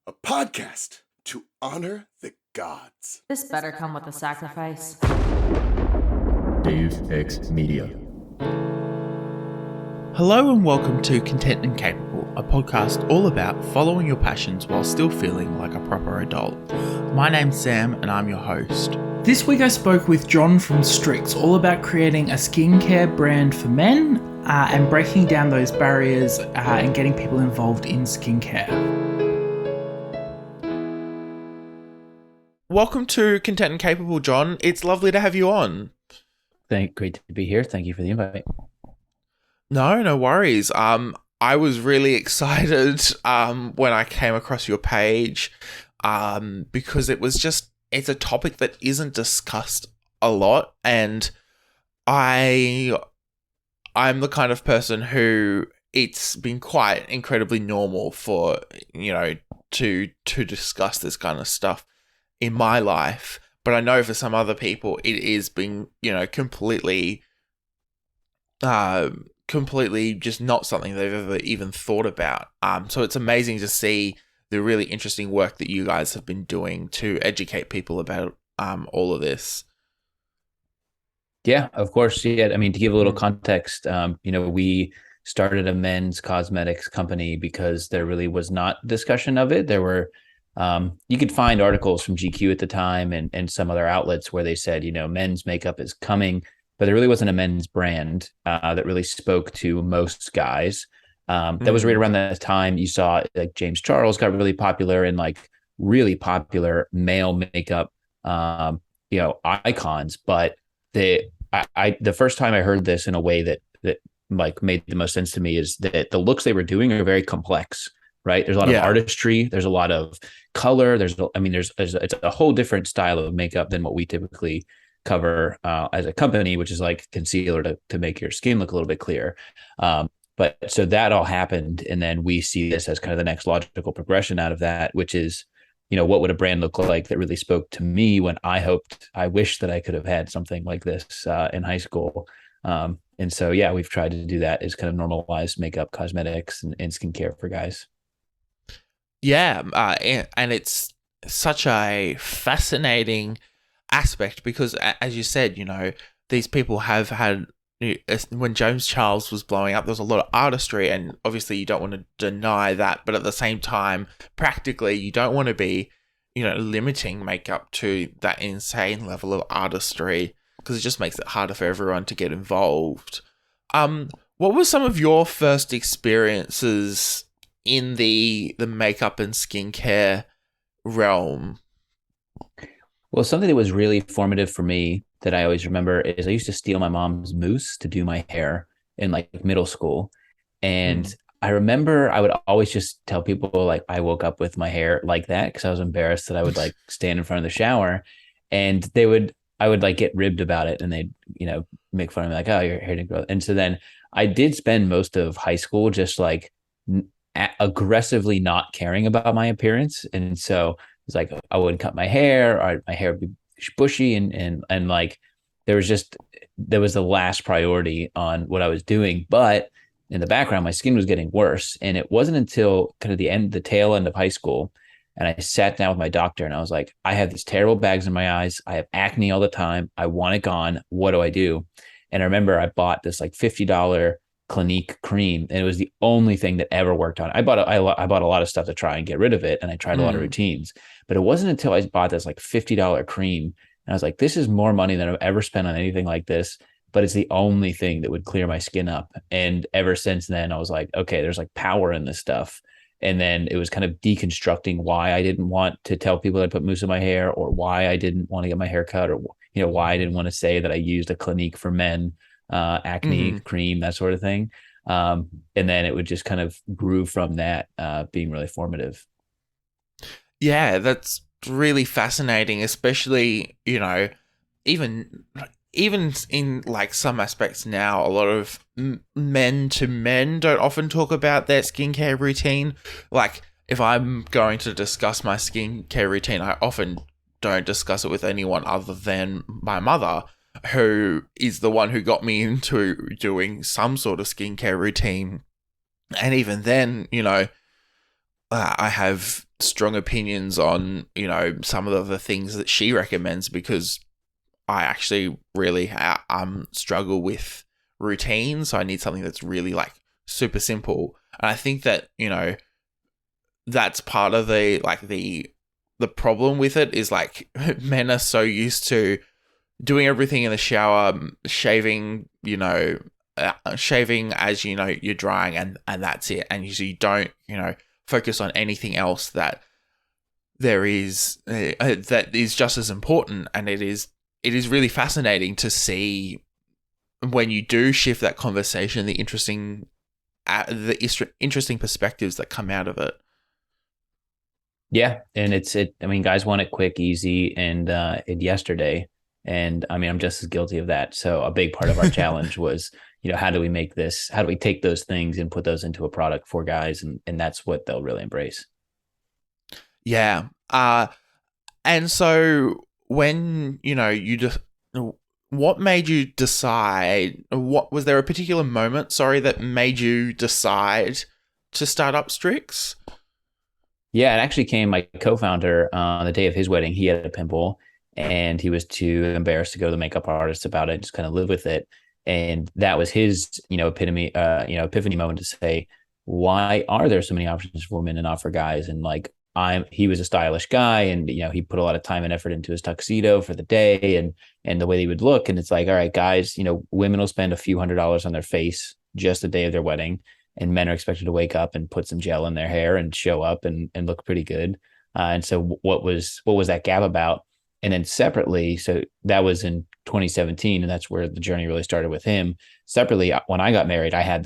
a podcast to honor the gods. This better come with a sacrifice. Deus Ex Media. Hello and welcome to Content and Capable, a podcast all about following your passions while still feeling like a proper adult. My name's Sam and I'm your host. This week I spoke with John from Stryx, all about creating a skincare brand for men and breaking down those barriers and getting people involved in skincare. Welcome to Content and Capable, John. It's lovely to have you on. Great to be here. Thank you for the invite. No worries. I was really excited when I came across your page because it's a topic that isn't discussed a lot, and I'm the kind of person who it's been quite incredibly normal for, to discuss this kind of stuff in my life. But I know for some other people it is being, completely just not something they've ever even thought about. So it's amazing to see the really interesting work that you guys have been doing to educate people about all of this. Yeah, of course. Yeah, I mean, to give a little context, we started a men's cosmetics company because there really was not discussion of it. There were, you could find articles from GQ at the time and some other outlets where they said, men's makeup is coming, but there really wasn't a men's brand that really spoke to most guys. That was right around that time you saw like James Charles got really popular and like really popular male makeup, icons. But the first time I heard this in a way that like made the most sense to me is that the looks they were doing are very complex, right? There's a lot of artistry. There's a lot of color. It's a whole different style of makeup than what we typically cover as a company, which is like concealer to make your skin look a little bit clear. But so that all happened. And then we see this as kind of the next logical progression out of that, which is, what would a brand look like that really spoke to me when I wish that I could have had something like this in high school. And so, yeah, we've tried to do that is kind of normalize makeup, cosmetics and skincare for guys. Yeah. And it's such a fascinating aspect because, as you said, these people have had, when James Charles was blowing up, there was a lot of artistry, and obviously you don't want to deny that, but at the same time, practically, you don't want to be, limiting makeup to that insane level of artistry because it just makes it harder for everyone to get involved. What were some of your first experiences in the makeup and skincare realm? Well, something that was really formative for me that I always remember is I used to steal my mom's mousse to do my hair in like middle school. And I remember I would always just tell people like I woke up with my hair like that because I was embarrassed that I would like stand in front of the shower and I would like get ribbed about it and they'd, make fun of me like, oh, your hair didn't grow. And so then I did spend most of high school just like aggressively not caring about my appearance. And so it's like I wouldn't cut my hair or my hair would be bushy and like there was the last priority on what I was doing. But in the background, my skin was getting worse. And it wasn't until kind of the tail end of high school. And I sat down with my doctor and I was like, I have these terrible bags in my eyes. I have acne all the time. I want it gone. What do I do? And I remember I bought this like $50 Clinique cream, and it was the only thing that ever worked on it. I bought a lot of stuff to try and get rid of it, and I tried a lot of routines, but it wasn't until I bought this like $50 cream, and I was like, this is more money than I've ever spent on anything like this, but it's the only thing that would clear my skin up. And ever since then, I was like, okay, there's like power in this stuff. And then it was kind of deconstructing why I didn't want to tell people that I put mousse in my hair, or why I didn't want to get my hair cut, or why I didn't want to say that I used a Clinique for men acne cream, that sort of thing. And then it would just kind of grew from that, being really formative. Yeah, that's really fascinating, especially, even in like some aspects now, a lot of men to men don't often talk about their skincare routine. Like if I'm going to discuss my skincare routine, I often don't discuss it with anyone other than my mother, who is the one who got me into doing some sort of skincare routine. And even then, I have strong opinions on, some of the things that she recommends, because I actually really struggle with routines. So I need something that's really like super simple. And I think that, that's part of the problem with it is like men are so used to doing everything in the shower, shaving, shaving as you're drying, and that's it. And you don't, focus on anything else that there is that is just as important. And it is really fascinating to see when you do shift that conversation, the interesting perspectives that come out of it. Yeah, and I mean, guys want it quick, easy, and yesterday. And I mean, I'm just as guilty of that. So a big part of our challenge was, how do we take those things and put those into a product for guys? And that's what they'll really embrace. Yeah. And so when, you just, what made you decide, what was there a particular moment, that made you decide to start up Stryx? Yeah, it actually came, my co-founder, on the day of his wedding, he had a pimple and he was too embarrassed to go to the makeup artist about it, just kind of live with it. And that was his, epiphany moment to say, why are there so many options for women and not for guys? And like, he was a stylish guy, and, he put a lot of time and effort into his tuxedo for the day and the way he would look. And it's like, all right, guys, women will spend a few $100s on their face just the day of their wedding, and men are expected to wake up and put some gel in their hair and show up and look pretty good. And so what was that gap about? And then separately, so that was in 2017, and that's where the journey really started with him. Separately, when I got married, I had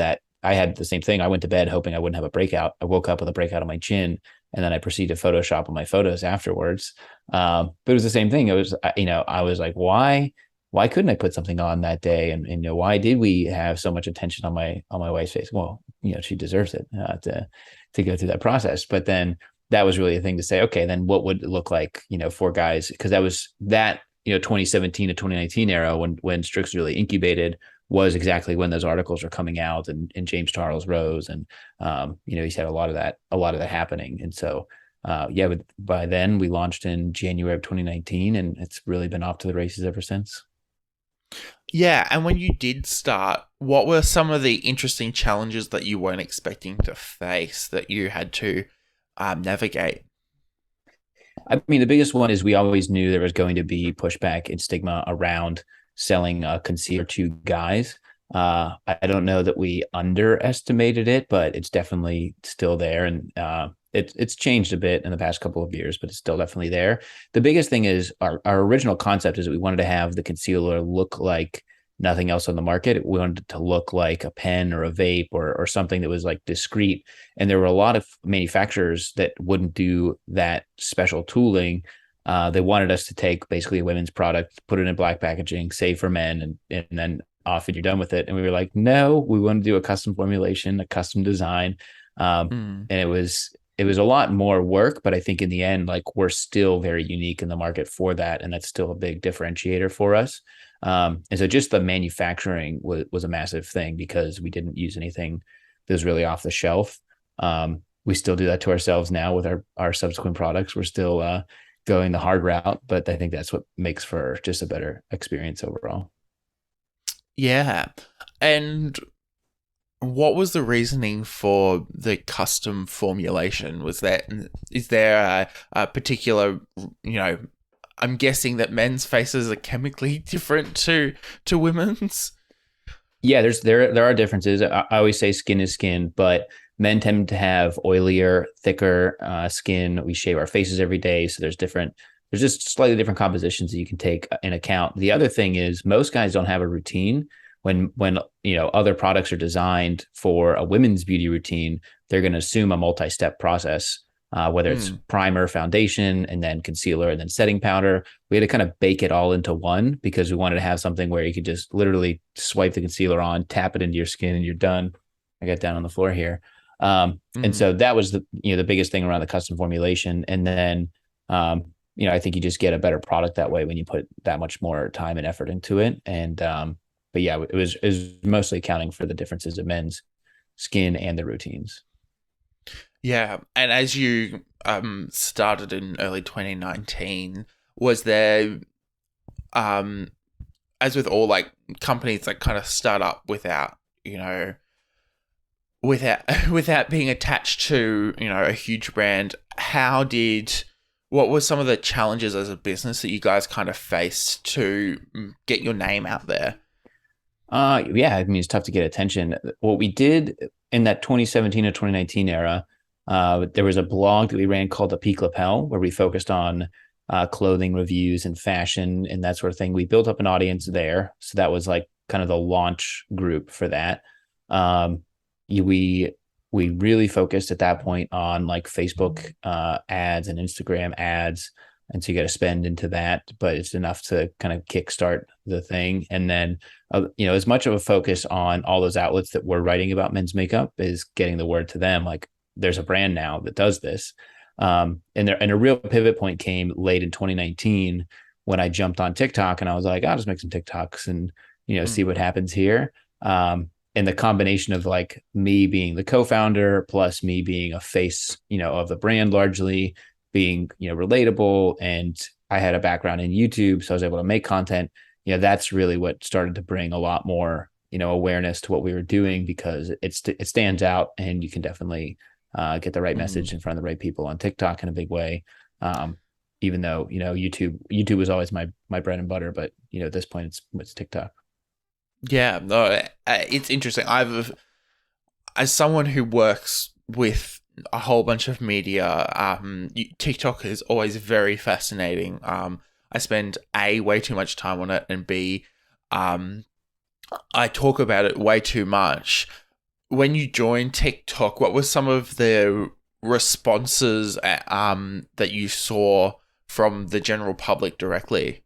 the same thing. I went to bed hoping I wouldn't have a breakout. I woke up with a breakout on my chin, and then I proceeded to Photoshop on my photos afterwards. But it was the same thing. It was, I was like, why couldn't I put something on that day? And why did we have so much attention on my wife's face? Well, she deserves it to go through that process. But then that was really a thing to say, okay, then what would it look like, for guys? Because that was 2017 to 2019 era when Stryx really incubated, was exactly when those articles are coming out, and James Charles Rose, and he's had a lot of that happening. And so by then we launched in January of 2019, and it's really been off to the races ever since. Yeah, and when you did start, what were some of the interesting challenges that you weren't expecting to face that you had to navigate? I mean, the biggest one is we always knew there was going to be pushback and stigma around selling a concealer to guys. I don't know that we underestimated it, but it's definitely still there. And it's changed a bit in the past couple of years, but it's still definitely there. The biggest thing is our original concept is that we wanted to have the concealer look like nothing else on the market. We wanted it to look like a pen or a vape or something that was like discreet. And there were a lot of manufacturers that wouldn't do that special tooling. They wanted us to take basically a women's product, put it in black packaging, save for men, and then off and you're done with it. And we were like, no, we want to do a custom formulation, a custom design. And it was a lot more work, but I think in the end, like, we're still very unique in the market for that. And that's still a big differentiator for us. And so just the manufacturing was a massive thing, because we didn't use anything that was really off the shelf. We still do that to ourselves now with our subsequent products. We're still going the hard route, but I think that's what makes for just a better experience overall. Yeah. And what was the reasoning for the custom formulation? Is there a particular, I'm guessing that men's faces are chemically different to women's? Yeah, there are differences. I always say skin is skin, but men tend to have oilier, thicker skin. We shave our faces every day, so there's just slightly different compositions that you can take in account. The other thing is most guys don't have a routine. When other products are designed for a women's beauty routine, they're going to assume a multi-step process, whether it's primer, foundation, and then concealer, and then setting powder. We had to kind of bake it all into one, because we wanted to have something where you could just literally swipe the concealer on, tap it into your skin, and you're done. I got down on the floor here. And so that was the biggest thing around the custom formulation. And then, I think you just get a better product that way when you put that much more time and effort into it. And, but yeah, it was mostly accounting for the differences of men's skin and the routines. Yeah, and as you started in early 2019, was there um as with all like companies that kind of start up without, without without being attached to, a huge brand, what were some of the challenges as a business that you guys kind of faced to get your name out there? Yeah, I mean, it's tough to get attention. What we did in that 2017 to 2019 era, there was a blog that we ran called the Peak Lapel, where we focused on clothing reviews and fashion and that sort of thing. We built up an audience there, so that was like kind of the launch group for that. Um, we we really focused at that point on like Facebook ads and Instagram ads, and so you got to spend into that, but it's enough to kind of kickstart the thing. And then as much of a focus on all those outlets that were writing about men's makeup is getting the word to them, like there's a brand now that does this. And a real pivot point came late in 2019 when I jumped on TikTok and I was like, I'll just make some TikToks and see what happens here. And the combination of like me being the co-founder plus me being a face of the brand, largely being relatable, and I had a background in YouTube, so I was able to make content. That's really what started to bring a lot more awareness to what we were doing, because it stands out, and you can definitely get the right message in front of the right people on TikTok in a big way. Even though YouTube was always my bread and butter, but at this point it's TikTok. Yeah, no, it's interesting. As someone who works with a whole bunch of media, TikTok is always very fascinating. I spend way too much time on it, and B, I talk about it way too much. When you joined TikTok, what were some of the responses that you saw from the general public directly?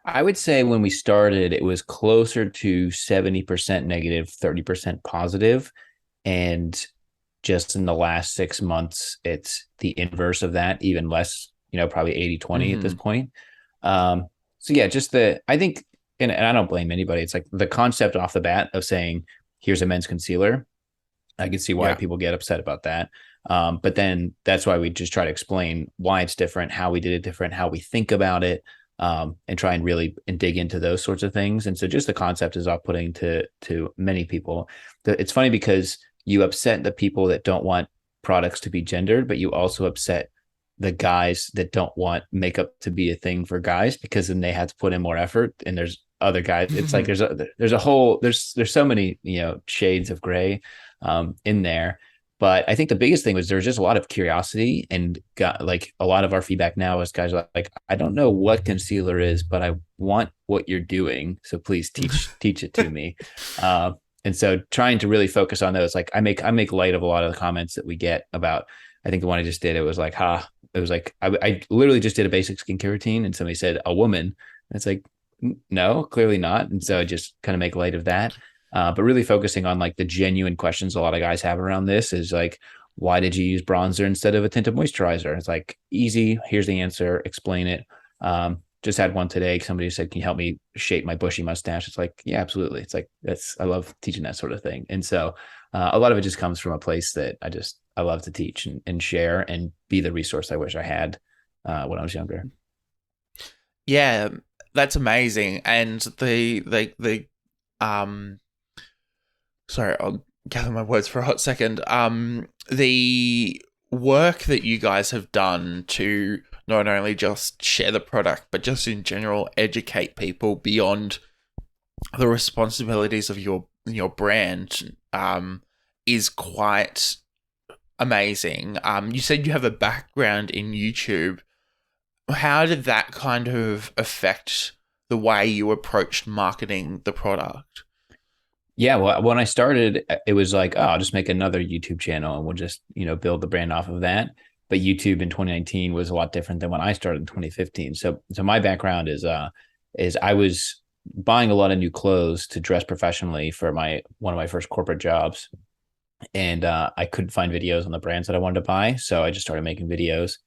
I would say when we started, it was closer to 70% negative, 30% positive. And just in the last 6 months, it's the inverse of that, even less, probably 80-20 at this point. So yeah, I think, and I don't blame anybody. It's like the concept off the bat of saying, here's a men's concealer. I can see why people get upset about that. But then that's why we just try to explain why it's different, how we did it different, how we think about it. And try and really dig into those sorts of things. And so just the concept is off-putting to many people. It's funny because you upset the people that don't want products to be gendered, but you also upset the guys that don't want makeup to be a thing for guys, because then they had to put in more effort. And there's other guys. It's like there's so many shades of gray in there. But I think the biggest thing was there was just a lot of curiosity, and got like a lot of our feedback now is guys are like, I don't know what concealer is, but I want what you're doing. So please teach it to me. And so trying to really focus on those, like I make light of a lot of the comments that we get about, I think the one I just did, it was like, it was like, I literally just did a basic skincare routine and somebody said a woman. And it's like, no, clearly not. And so I just kind of make light of that. But really focusing on like the genuine questions a lot of guys have around this is like, why did you use bronzer instead of a tinted moisturizer? It's like, easy. Here's the answer. Explain it. Just had one today. Somebody said, can you help me shape my bushy mustache? It's like, yeah, absolutely. It's like, I love teaching that sort of thing. And so a lot of it just comes from a place that I love to teach and share and be the resource I wish I had when I was younger. Yeah, that's amazing. And sorry, I'll gather my words for a hot second. The work that you guys have done to not only just share the product, but just in general educate people beyond the responsibilities of your brand is quite amazing. You said you have a background in YouTube. How did that kind of affect the way you approached marketing the product? Yeah, well, when I started, it was like, oh, I'll just make another YouTube channel and we'll just, build the brand off of that. But YouTube in 2019 was a lot different than when I started in 2015. So my background is I was buying a lot of new clothes to dress professionally for one of my first corporate jobs. And I couldn't find videos on the brands that I wanted to buy. So I just started making videos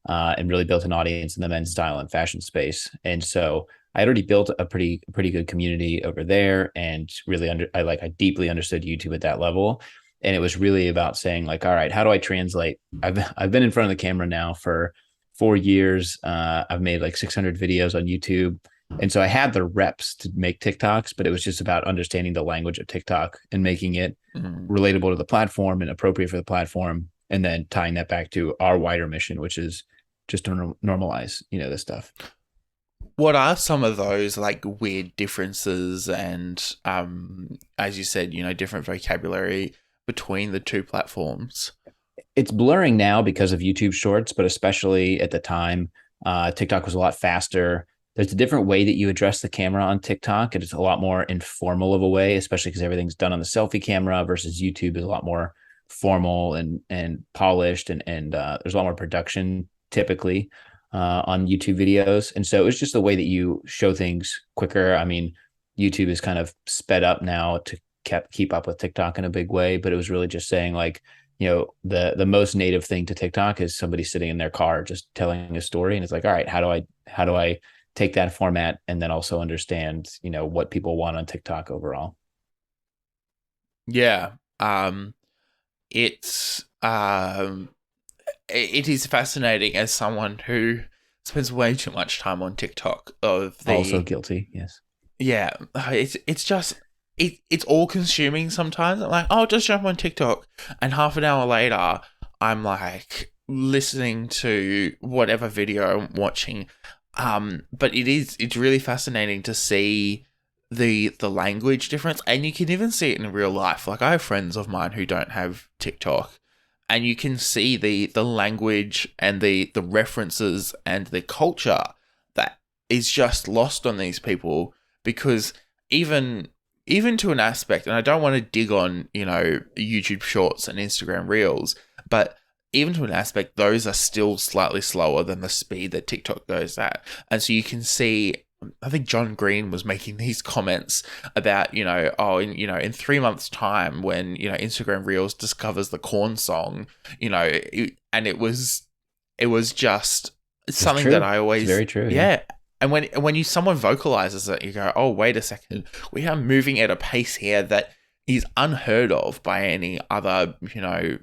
and really built an audience in the men's style and fashion space. And so I had already built a pretty good community over there, and really I deeply understood YouTube at that level. And it was really about saying like, all right, how do I translate? I've been in front of the camera now for 4 years. I've made like 600 videos on YouTube. And so I had the reps to make TikToks, but it was just about understanding the language of TikTok and making it relatable to the platform and appropriate for the platform. And then tying that back to our wider mission, which is just to normalize, this stuff. What are some of those like weird differences and, as you said, different vocabulary between the two platforms? It's blurring now because of YouTube Shorts, but especially at the time, TikTok was a lot faster. There's a different way that you address the camera on TikTok, and it's a lot more informal of a way, especially because everything's done on the selfie camera versus YouTube is a lot more formal and polished, and there's a lot more production typically on YouTube videos. And so it's just the way that you show things quicker. I mean, YouTube is kind of sped up now to keep up with TikTok in a big way, but it was really just saying like, the most native thing to TikTok is somebody sitting in their car just telling a story, and it's like, all right, how do I take that format and then also understand, what people want on TikTok overall. Yeah. It is fascinating as someone who spends way too much time on TikTok. Also guilty. Yes. Yeah. It's just, it's all consuming sometimes. I'm like, oh, just jump on TikTok. And half an hour later, I'm like listening to whatever video I'm watching. But it's really fascinating to see the language difference, and you can even see it in real life. Like I have friends of mine who don't have TikTok, and you can see the language and the references and the culture that is just lost on these people, because even to an aspect, and I don't want to dig on, YouTube Shorts and Instagram Reels, but even to an aspect, those are still slightly slower than the speed that TikTok goes at. And so you can see, I think John Green was making these comments about, in 3 months' time when, Instagram Reels discovers the corn song, and it was just something that I always... It's very true. Yeah. And when someone vocalizes it, you go, oh, wait a second, we are moving at a pace here that is unheard of by any other,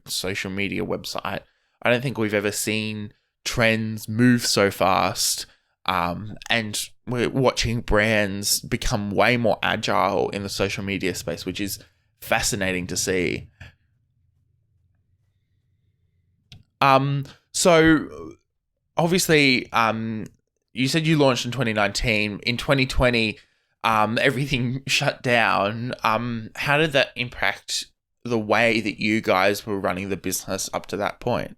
social media website. I don't think we've ever seen trends move so fast. And we're watching brands become way more agile in the social media space, which is fascinating to see. So obviously, you said you launched in 2019. In 2020, everything shut down. How did that impact the way that you guys were running the business up to that point?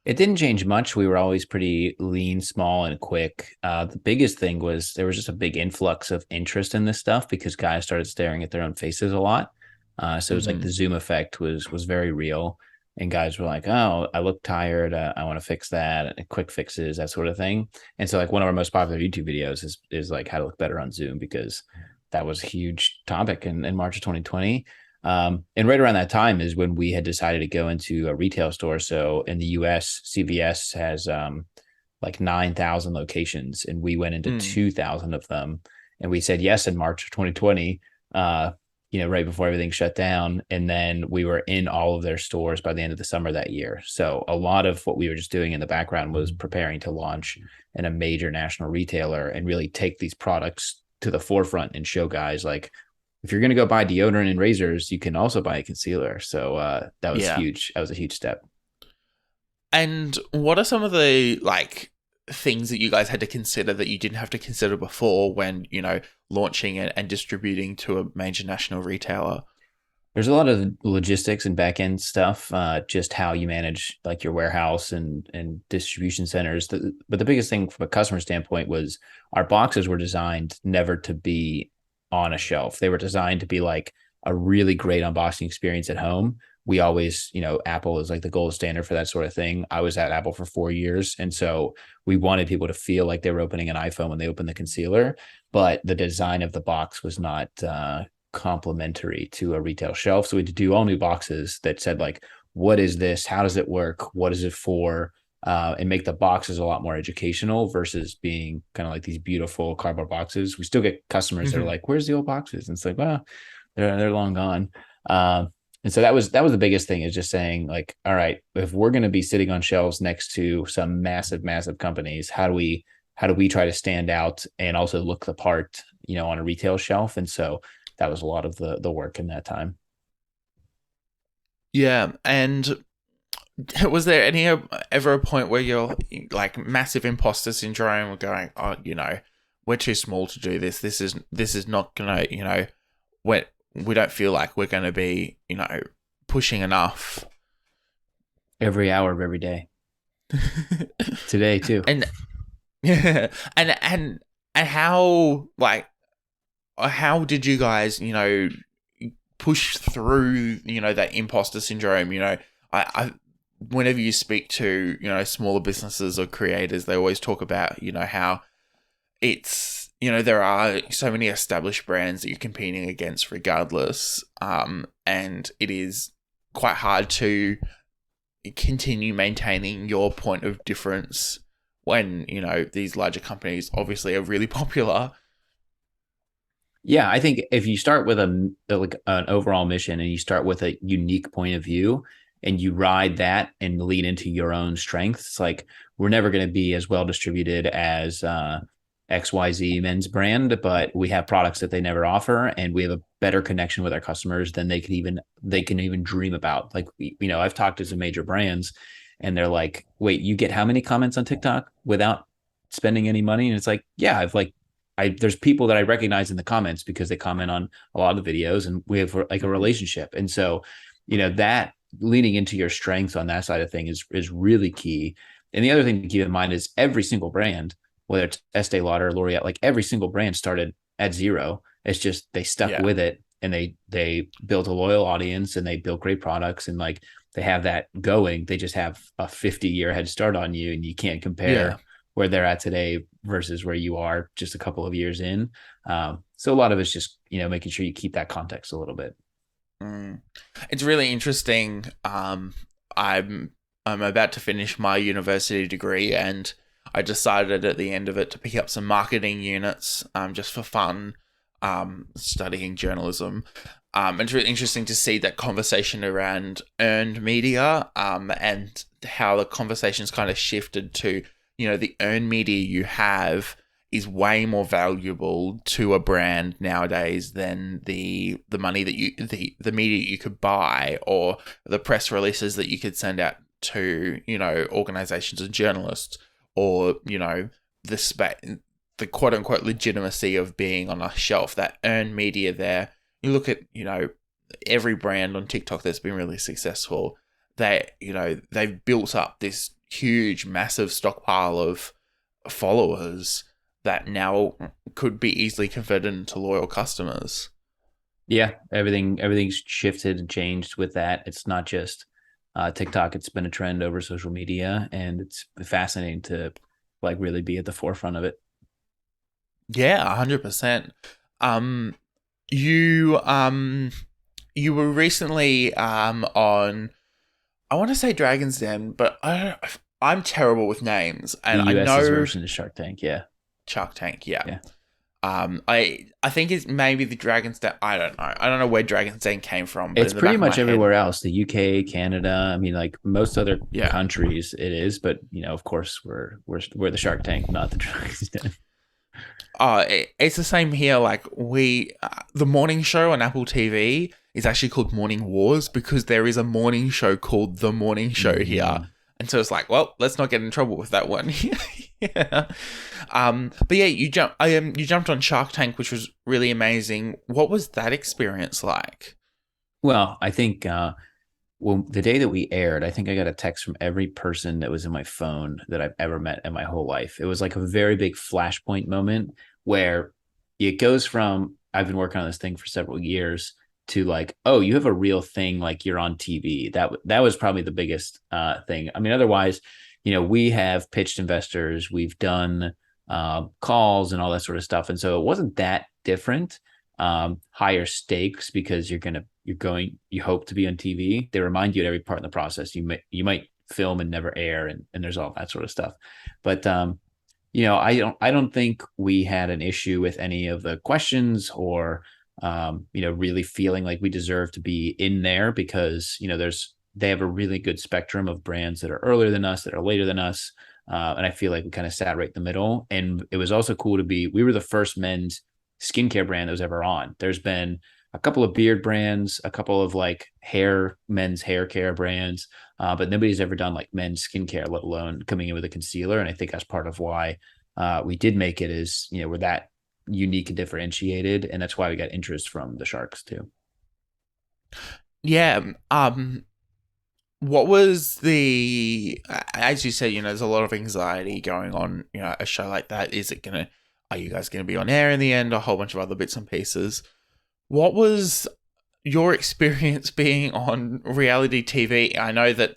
It didn't change much. We were always pretty lean, small, and quick. The biggest thing was there was just a big influx of interest in this stuff because guys started staring at their own faces a lot. So it was like the Zoom effect was very real. And guys were like, oh, I look tired. I want to fix that. And quick fixes, that sort of thing. And so like one of our most popular YouTube videos is like how to look better on Zoom, because that was a huge topic in March of 2020. And right around that time is when we had decided to go into a retail store. So in the US, CVS has like 9,000 locations, and we went into 2,000 of them. And we said yes in March of 2020. Right before everything shut down. And then we were in all of their stores by the end of the summer that year. So a lot of what we were just doing in the background was preparing to launch in a major national retailer and really take these products to the forefront and show guys like, if you're going to go buy deodorant and razors, you can also buy a concealer. So that was huge. That was a huge step. And what are some of the things that you guys had to consider that you didn't have to consider before when, launching and distributing to a major national retailer? There's a lot of logistics and back-end stuff, just how you manage like your warehouse and distribution centers. But the biggest thing from a customer standpoint was our boxes were designed never to be on a shelf. They were designed to be like a really great unboxing experience at home. We always, Apple is like the gold standard for that sort of thing. I was at Apple for 4 years. And so we wanted people to feel like they were opening an iPhone when they opened the concealer, but the design of the box was not complementary to a retail shelf. So we had to do all new boxes that said like, what is this? How does it work? What is it for? And make the boxes a lot more educational versus being kind of like these beautiful cardboard boxes. We still get customers that are like, where's the old boxes? And it's like, well, they're long gone. And so that was the biggest thing, is just saying like, all right, if we're going to be sitting on shelves next to some massive companies, how do we try to stand out and also look the part, on a retail shelf? And so that was a lot of the work in that time. Yeah, and was there any ever a point where you're like massive imposter syndrome, or going, oh, we're too small to do this. This is not gonna, we don't feel like we're gonna be, pushing enough. Every hour of every day. Today too. And yeah, and how did you guys, push through, that imposter syndrome? I whenever you speak to, smaller businesses or creators, they always talk about, how it's, there are so many established brands that you're competing against regardless. And it is quite hard to continue maintaining your point of difference when, these larger companies obviously are really popular. Yeah, I think if you start with like an overall mission, and you start with a unique point of view, and you ride that and lean into your own strengths, like, we're never going to be as well distributed as XYZ men's brand, but we have products that they never offer, and we have a better connection with our customers than they can even dream about. Like, I've talked to some major brands, and they're like, wait, you get how many comments on TikTok without spending any money? And it's like, yeah, there's people that I recognize in the comments because they comment on a lot of the videos, and we have like a relationship. And so, that leaning into your strengths on that side of things is really key. And the other thing to keep in mind is every single brand, whether it's Estee Lauder, L'Oreal, like every single brand started at zero. It's just they stuck with it, and they built a loyal audience, and they built great products, and like they have that going. They just have a 50-year head start on you, and you can't compare where they're at today versus where you are just a couple of years in. So a lot of it's just, making sure you keep that context a little bit. It's really interesting. I'm about to finish my university degree, and I decided at the end of it to pick up some marketing units, just for fun, studying journalism. It's really interesting to see that conversation around earned media, and how the conversation's kind of shifted to, the earned media you have is way more valuable to a brand nowadays than the money that the media you could buy, or the press releases that you could send out to, organizations and journalists, or, the quote unquote legitimacy of being on a shelf. That earned media there. You look at, every brand on TikTok that's been really successful, they've built up this huge, massive stockpile of followers that now could be easily converted into loyal customers. Yeah, everything's shifted and changed with that. It's not just TikTok. It's been a trend over social media, and it's fascinating to like really be at the forefront of it. Yeah, 100%. You were recently on, I want to say Dragon's Den, but I'm terrible with names, and The I know version of Shark Tank. Yeah. Shark Tank, yeah. I think it's maybe the Dragon's Den. I don't know. I don't know where Dragon's Den came from. But it's pretty much everywhere else. The UK, Canada. I mean, like most other countries, it is. But of course, we're the Shark Tank, not the Dragon's Den. It's the same here. Like the morning show on Apple TV is actually called Morning Wars, because there is a morning show called The Morning Show here. And so it's like, well, let's not get in trouble with that one. Yeah. But yeah, you jumped on Shark Tank, which was really amazing. What was that experience like? Well, I think the day that we aired, I think I got a text from every person that was in my phone that I've ever met in my whole life. It was like a very big flashpoint moment where it goes from, I've been working on this thing for several years, to like, oh, you have a real thing, like you're on TV. That was probably the biggest thing. I mean, otherwise, we have pitched investors, we've done calls and all that sort of stuff, and so it wasn't that different. Higher stakes, because you hope to be on TV. They remind you at every part in the process you might film and never air, and there's all that sort of stuff. But I don't think we had an issue with any of the questions or really feeling like we deserve to be in there because, they have a really good spectrum of brands that are earlier than us, that are later than us. And I feel like we kind of sat right in the middle. And it was also cool we were the first men's skincare brand that was ever on. There's been a couple of beard brands, a couple of like men's hair care brands, but nobody's ever done like men's skincare, let alone coming in with a concealer. And I think that's part of why we did make it is, we're that unique and differentiated. And that's why we got interest from the Sharks too. Yeah. What was as you said, there's a lot of anxiety going on, a show like that. Are you guys going to be on air in the end? A whole bunch of other bits and pieces. What was your experience being on reality TV? I know that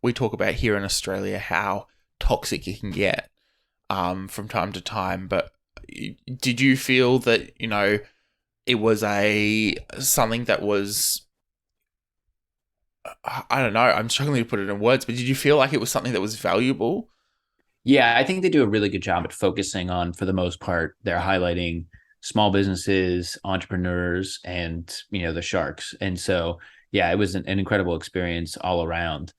we talk about here in Australia how toxic it can get from time to time, but did you feel that, it was something that was, I don't know, I'm struggling to put it in words, but did you feel like it was something that was valuable? Yeah, I think they do a really good job at focusing on, for the most part, they're highlighting small businesses, entrepreneurs, and the Sharks. And so, yeah, it was an incredible experience all around.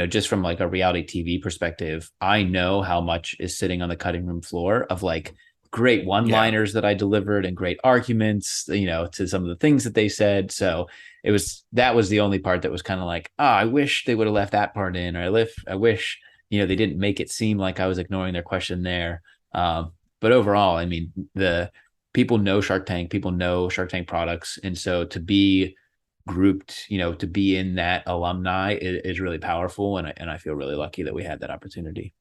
Just from like a reality TV perspective, I know how much is sitting on the cutting room floor of like great one-liners that I delivered and great arguments, to some of the things that they said. So that was the only part that was kind of like, I wish they would have left that part in, or I wish they didn't make it seem like I was ignoring their question there. But overall, I mean, the people know Shark Tank, people know Shark Tank products. And so to be grouped, to be in that alumni is really powerful. And I feel really lucky that we had that opportunity.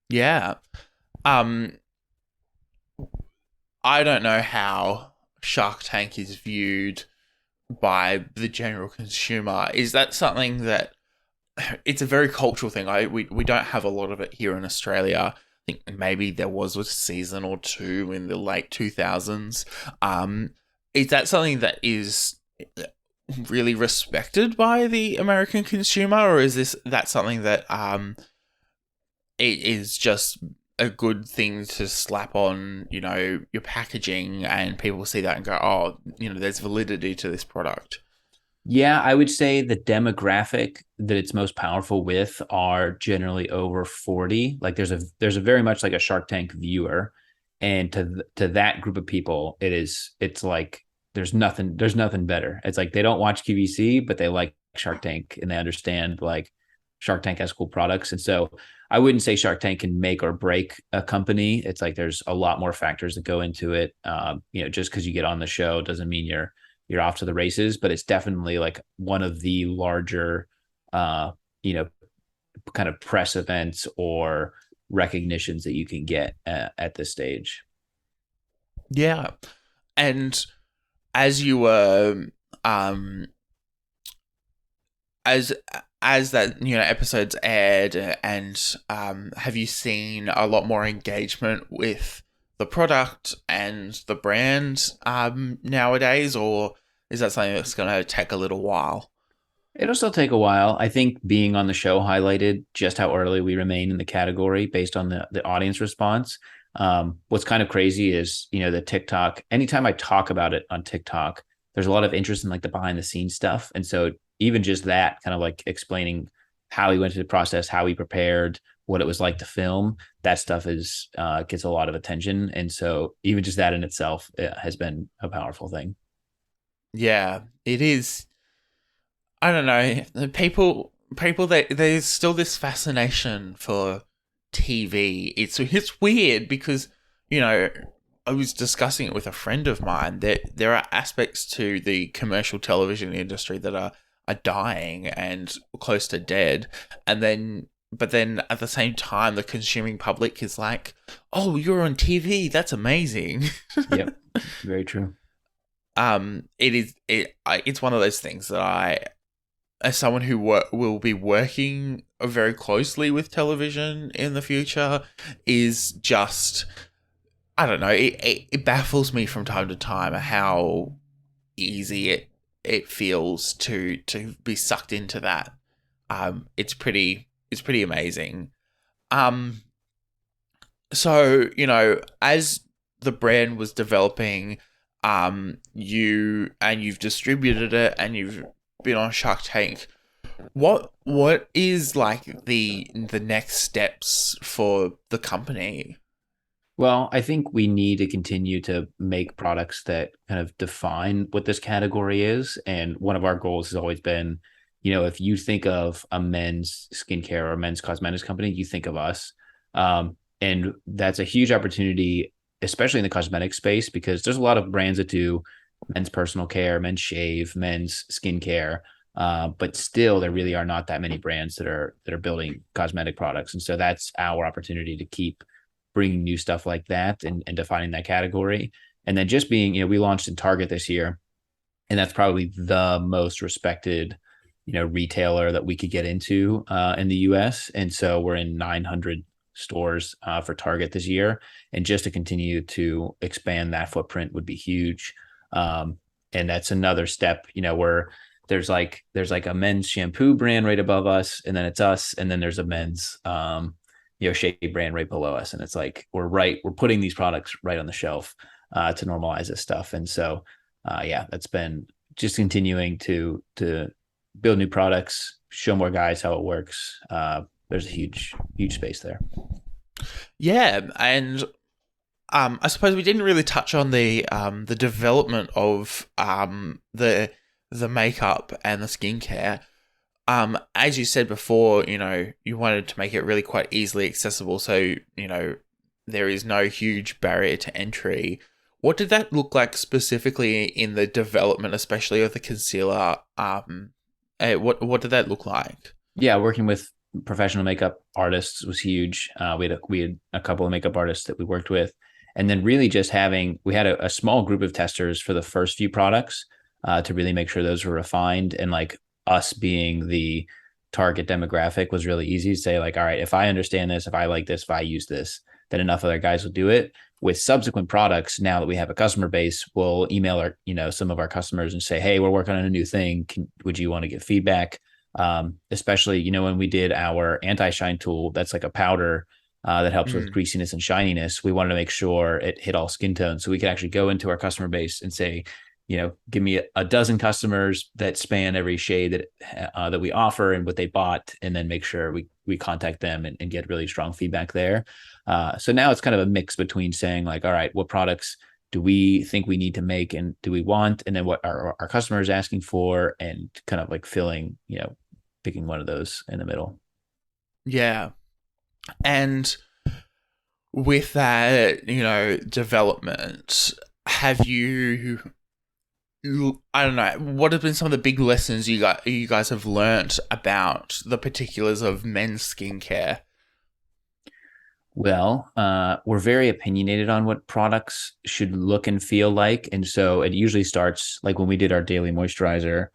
Yeah. I don't know how Shark Tank is viewed by the general consumer. Is that something that it's a very cultural thing? We don't have a lot of it here in Australia. I think maybe there was a season or two in the late 2000s. Is that something that is really respected by the American consumer, or is that something that it is just a good thing to slap on, your packaging, and people see that and go, oh, there's validity to this product? Yeah, I would say the demographic that it's most powerful with are generally over 40. Like there's a very much like a Shark Tank viewer, and to that group of people, it's like there's nothing better. It's like they don't watch QVC, but they like Shark Tank and they understand like Shark Tank has cool products. And so I wouldn't say Shark Tank can make or break a company. It's like there's a lot more factors that go into it. Just because you get on the show doesn't mean you're off to the races, but it's definitely like one of the larger, kind of press events or recognitions that you can get at this stage. Yeah. And as you were, as that, episodes aired, and have you seen a lot more engagement with the product and the brand nowadays, or is that something that's going to take a little while? It'll still take a while. I think being on the show highlighted just how early we remain in the category based on the audience response. What's kind of crazy is, the TikTok, anytime I talk about it on TikTok, there's a lot of interest in like the behind the scenes stuff. And so even just that kind of like explaining how he went through the process, how he prepared, what it was like to film, that stuff gets a lot of attention. And so even just that in itself has been a powerful thing. Yeah, it is. I don't know. People, there's still this fascination for TV. It's weird because, I was discussing it with a friend of mine that there are aspects to the commercial television industry that are dying and close to dead. But then at the same time, the consuming public is like, oh, you're on TV. That's amazing. Yep. Very true. It's one of those things that I, as someone who will be working very closely with television in the future, is just, I don't know, it baffles me from time to time how easy it feels to be sucked into that. It's pretty amazing. So, as the brand was developing, you've distributed it and you've been on Shark Tank. What is like the next steps for the company? Well, I think we need to continue to make products that kind of define what this category is. And one of our goals has always been, if you think of a men's skincare or a men's cosmetics company, you think of us. And that's a huge opportunity, especially in the cosmetic space, because there's a lot of brands that do men's personal care, men's shave, men's skincare. But still, there really are not that many brands that are building cosmetic products. And so that's our opportunity to keep bringing new stuff like that and defining that category. And then just being, we launched in Target this year, and that's probably the most respected, retailer that we could get into in the US. And so we're in 900 stores for Target this year. And just to continue to expand that footprint would be huge. And that's another step, where there's like a men's shampoo brand right above us, and then it's us, and then there's a men's shade brand right below us, and it's like we're putting these products right on the shelf to normalize this stuff. And so that's been just continuing to build new products, show more guys how it works. There's a huge space there. Yeah, and I suppose we didn't really touch on the development of the makeup and the skincare. As you said before, you wanted to make it really quite easily accessible, so there is no huge barrier to entry. What did that look like specifically in the development, especially of the concealer? What did that look like? Yeah, working with professional makeup artists was huge. We had a couple of makeup artists that we worked with, and then really just we had a small group of testers for the first few products to really make sure those were refined. And like us being the target demographic was really easy to say, like, all right, if I understand this, if I like this, if I use this, then enough other guys will do it. With subsequent products, now that we have a customer base, we'll email some of our customers and say, hey, we're working on a new thing. Would you want to get feedback? Especially, when we did our anti-shine tool, that's like a powder that helps with greasiness and shininess. We wanted to make sure it hit all skin tones, so we could actually go into our customer base and say, give me a dozen customers that span every shade that we offer and what they bought, and then make sure we contact them and get really strong feedback there. So now it's kind of a mix between saying, like, all right, what products do we think we need to make and do we want, and then what are our customers asking for, and kind of like picking one of those in the middle. Yeah. And with that, development, have you, I don't know, what have been some of the big lessons you guys have learnt about the particulars of men's skincare? Well, we're very opinionated on what products should look and feel like. And so it usually starts like when we did our daily moisturizer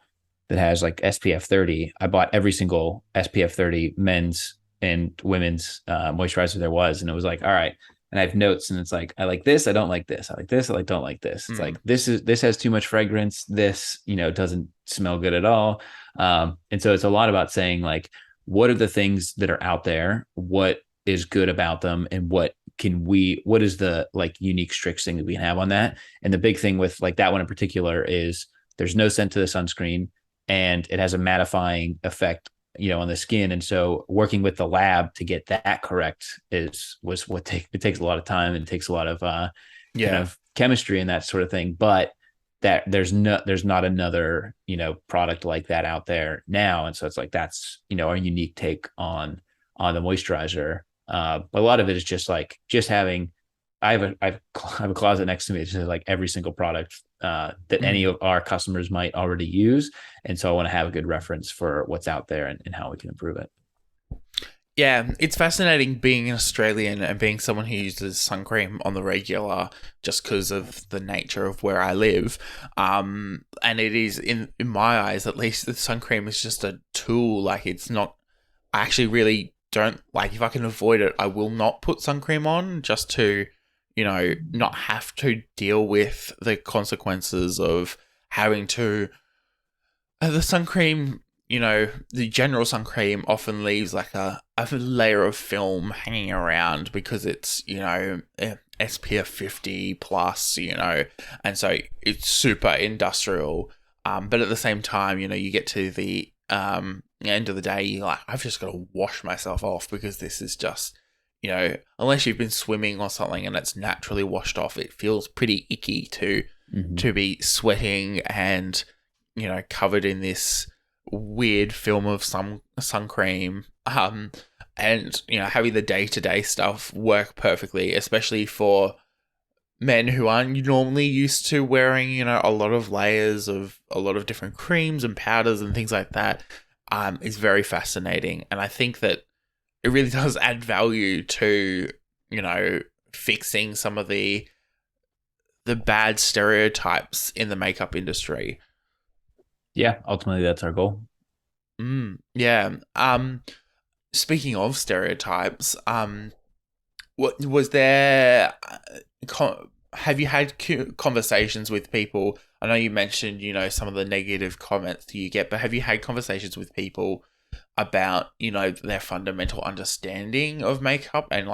that has like SPF 30. I bought every single SPF 30 men's and women's moisturizer there was. And it was like, all right. And I have notes, and it's like, I like this, I don't like this. I like this, I don't like this. It's like, this has too much fragrance. This, doesn't smell good at all. And so it's a lot about saying, like, what are the things that are out there? What is good about them, and what is the like unique Stryx thing that we can have on that? And the big thing with like that one in particular is there's no scent to the sunscreen, and it has a mattifying effect, on the skin. And so working with the lab to get that correct it takes a lot of time, and it takes a lot of kind of chemistry and that sort of thing. But that there's not another, product like that out there now. And so it's like, that's, our unique take on the moisturizer. But a lot of it is just having, I have a closet next to me. It's just like every single product that any of our customers might already use. And so I want to have a good reference for what's out there and how we can improve it. Yeah, it's fascinating being an Australian and being someone who uses sun cream on the regular just because of the nature of where I live. And it is, in my eyes at least, the sun cream is just a tool. Like, it's not, I actually really don't, like, if I can avoid it, I will not put sun cream on just to, not have to deal with the consequences of having to, the sun cream, the general sun cream often leaves like a layer of film hanging around because it's, SPF 50 plus, and so it's super industrial. But at the same time, you get to the end of the day, you're like, I've just got to wash myself off because this is just, unless you've been swimming or something and it's naturally washed off, it feels pretty icky to be sweating and, covered in this weird film of sun cream. And, having the day-to-day stuff work perfectly, especially for men who aren't normally used to wearing, a lot of layers of a lot of different creams and powders and things like that, is very fascinating. And I think that it really does add value to, fixing some of the bad stereotypes in the makeup industry. Yeah, ultimately that's our goal. Yeah. Speaking of stereotypes, what was there? Have you had conversations with people? I know you mentioned, some of the negative comments that you get, but have you had conversations with people about, their fundamental understanding of makeup and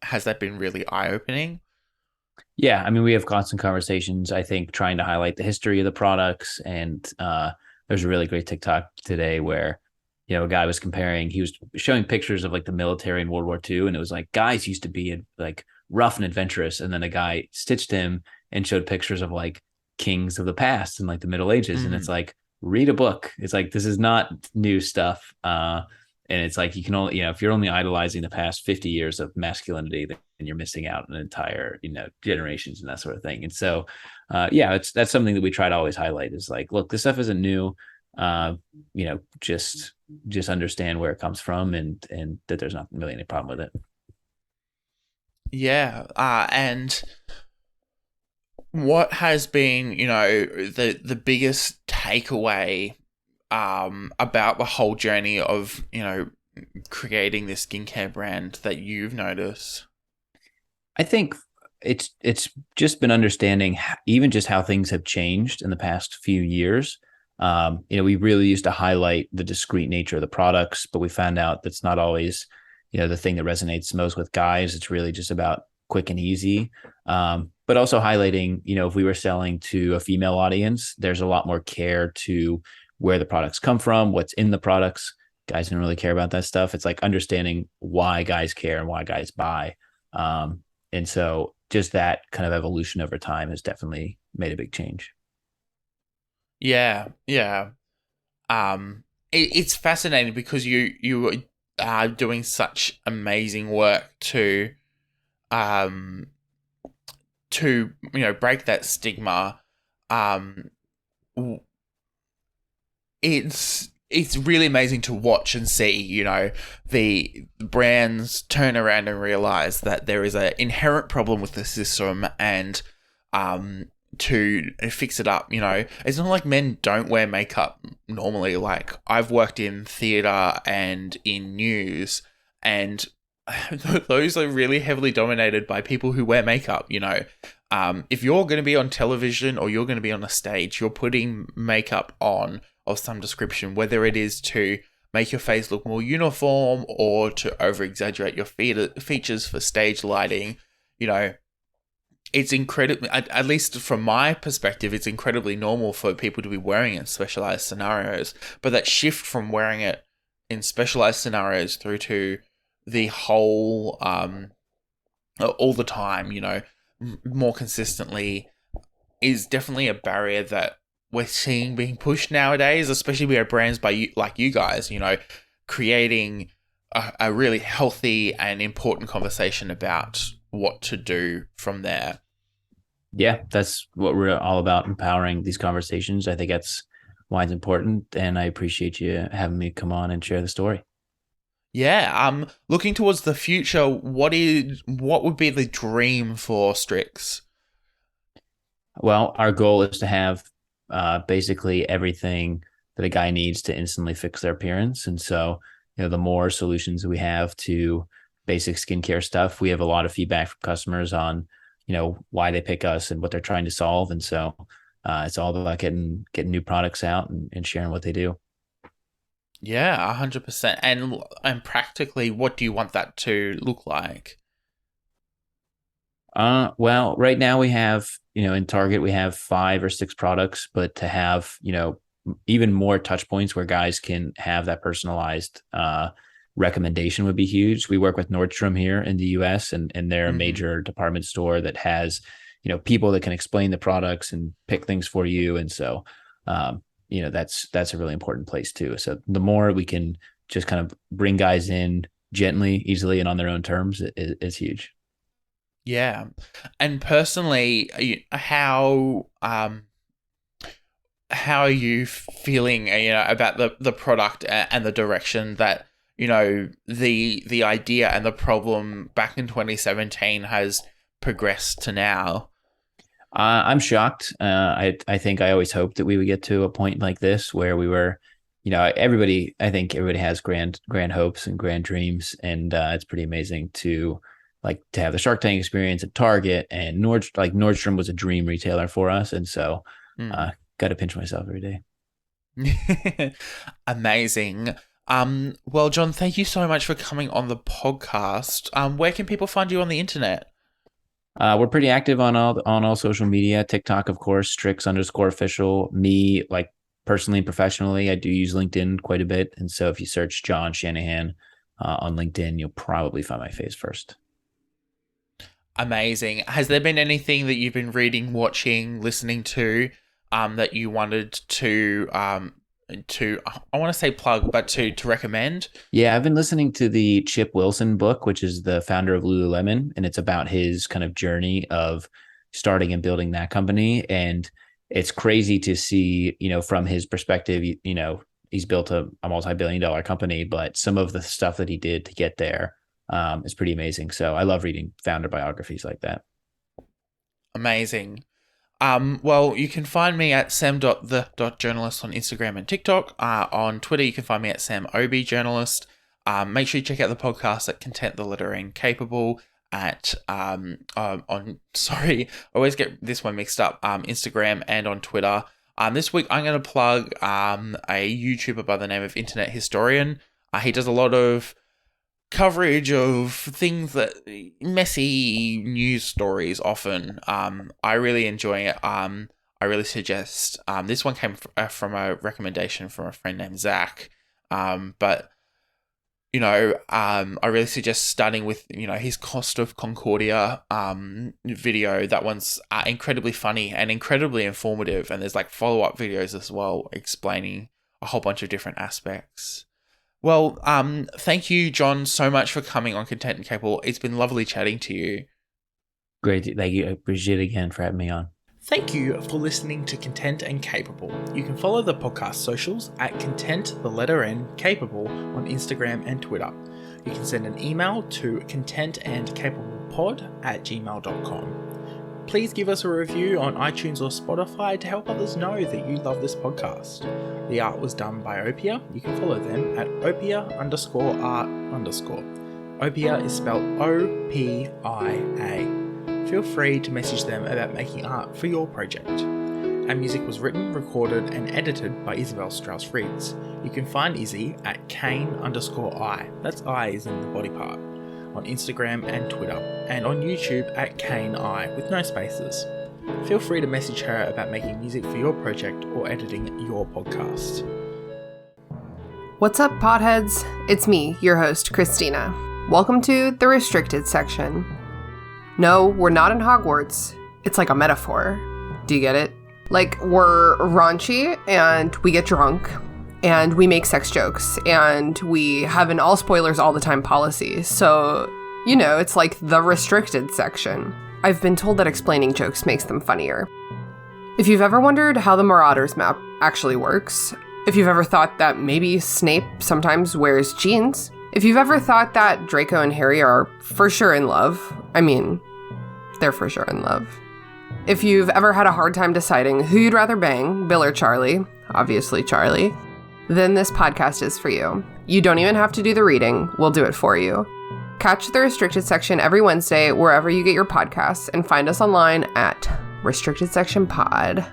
has that been really eye-opening? Yeah, I mean, we have constant conversations, I think, trying to highlight the history of the products. And there's a really great TikTok today where, a guy was he was showing pictures of the military in World War II. And it was like, guys used to be rough and adventurous. And then a guy stitched him and showed pictures of kings of the past and the Middle Ages. And it's read a book. It's this is not new stuff. And it's you can only, if you're only idolizing the past 50 years of masculinity, then you're missing out on an entire, generations and that sort of thing. And so, that's something that we try to always highlight is look, this stuff isn't new. Just understand where it comes from and that there's not really any problem with it. Yeah. And what has been, the biggest takeaway about the whole journey of, creating this skincare brand that you've noticed? I think it's just been understanding even just how things have changed in the past few years. We really used to highlight the discreet nature of the products, but we found out that's not always, the thing that resonates most with guys. It's really just about quick and easy. But also highlighting, if we were selling to a female audience, there's a lot more care to where the products come from, what's in the products. Guys don't really care about that stuff. It's understanding why guys care and why guys buy. And so just that kind of evolution over time has definitely made a big change. Yeah. It's fascinating because you are doing such amazing work to break that stigma. It's really amazing to watch and see, the brands turn around and realize that there is an inherent problem with the system and to fix it up. It's not like men don't wear makeup normally. I've worked in theater and in news, and those are really heavily dominated by people who wear makeup. If you're going to be on television or you're going to be on a stage, you're putting makeup on of some description, whether it is to make your face look more uniform or to over-exaggerate your features for stage lighting. It's incredibly, at least from my perspective, it's incredibly normal for people to be wearing it in specialized scenarios. But that shift from wearing it in specialized scenarios through to the whole, all the time, more consistently, is definitely a barrier that we're seeing being pushed nowadays, especially with brands like you guys, creating a really healthy and important conversation about what to do from there. Yeah, that's what we're all about, empowering these conversations. I think that's why it's important, and I appreciate you having me come on and share the story. Yeah, looking towards the future, what would be the dream for Stryx? Well, our goal is to have basically everything that a guy needs to instantly fix their appearance. And so, the more solutions we have to basic skincare stuff, we have a lot of feedback from customers on, why they pick us and what they're trying to solve. And so it's all about getting new products out and sharing what they do. Yeah, 100%. And practically, what do you want that to look like? Well, right now we have, in Target, we have 5 or 6 products, but to have, even more touch points where guys can have that personalized recommendation would be huge. We work with Nordstrom here in the US, and they're a major department store that has, people that can explain the products and pick things for you. And so, that's a really important place too. So the more we can just kind of bring guys in gently, easily, and on their own terms is huge. Yeah. And personally, how are you feeling, about the product and the direction that, the idea and the problem back in 2017 has progressed to now? I'm shocked. I think I always hoped that we would get to a point like this where we were, I think everybody has grand hopes and grand dreams. And it's pretty amazing to have the Shark Tank experience at Target, and Nordstrom was a dream retailer for us. And so got to pinch myself every day. Amazing. Well, John, thank you so much for coming on the podcast. Where can people find you on the internet? We're pretty active on all social media. TikTok, of course, Stryx_official. Me, personally and professionally, I do use LinkedIn quite a bit. And so if you search John Shanahan on LinkedIn, you'll probably find my face first. Amazing. Has there been anything that you've been reading, watching, listening to, that you wanted to I want to say plug, but to recommend? Yeah, I've been listening to the Chip Wilson book, which is the founder of Lululemon, and it's about his kind of journey of starting and building that company. And it's crazy to see, from his perspective, he's built a multi-billion-dollar company, but some of the stuff that he did to get there is pretty amazing. So I love reading founder biographies like that. Amazing. Well, you can find me at sam.the.journalist on Instagram and TikTok. On Twitter, you can find me at samobjournalist. Make sure you check out the podcast at Content the Lettering Capable at I always get this one mixed up. Instagram and on Twitter. This week I'm going to plug a YouTuber by the name of Internet Historian. He does a lot of coverage of things that messy news stories often. I really enjoy it. I really suggest this one came from a recommendation from a friend named Zach. But I really suggest starting with his Cost of Concordia video. That one's incredibly funny and incredibly informative, and there's follow-up videos as well explaining a whole bunch of different aspects. Well, thank you, John, so much for coming on Content and Capable. It's been lovely chatting to you. Great. Thank you. I appreciate it again for having me on. Thank you for listening to Content and Capable. You can follow the podcast socials at Content, the letter N, Capable on Instagram and Twitter. You can send an email to contentandcapablepod@gmail.com. Please give us a review on iTunes or Spotify to help others know that you love this podcast. The art was done by Opia. You can follow them at opia_art_. Opia is spelled O-P-I-A. Feel free to message them about making art for your project. Our music was written, recorded, and edited by Isabel Strauss-Riggs. You can find Izzy at Kane_I. That's I is in the body part. On Instagram and Twitter, and on YouTube at KaneI with no spaces. Feel free to message her about making music for your project or editing your podcast. What's up, potheads? It's me, your host, Christina. Welcome to the restricted section. No, we're not in Hogwarts. It's like a metaphor. Do you get it? We're raunchy, and we get drunk, and we make sex jokes, and we have an all spoilers all the time policy. So, it's like the restricted section. I've been told that explaining jokes makes them funnier. If you've ever wondered how the Marauders map actually works, if you've ever thought that maybe Snape sometimes wears jeans, if you've ever thought that Draco and Harry are for sure in love, they're for sure in love. If you've ever had a hard time deciding who you'd rather bang, Bill or Charlie, obviously Charlie, then this podcast is for you. You don't even have to do the reading, we'll do it for you. Catch the Restricted Section every Wednesday wherever you get your podcasts, and find us online at Restricted Section Pod.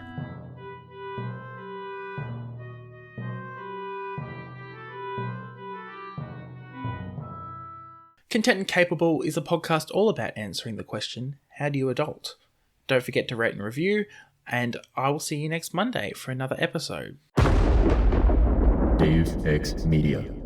Content and Capable is a podcast all about answering the question, How do you adult? Don't forget to rate and review, and I will see you next Monday for another episode. Deus Ex Media.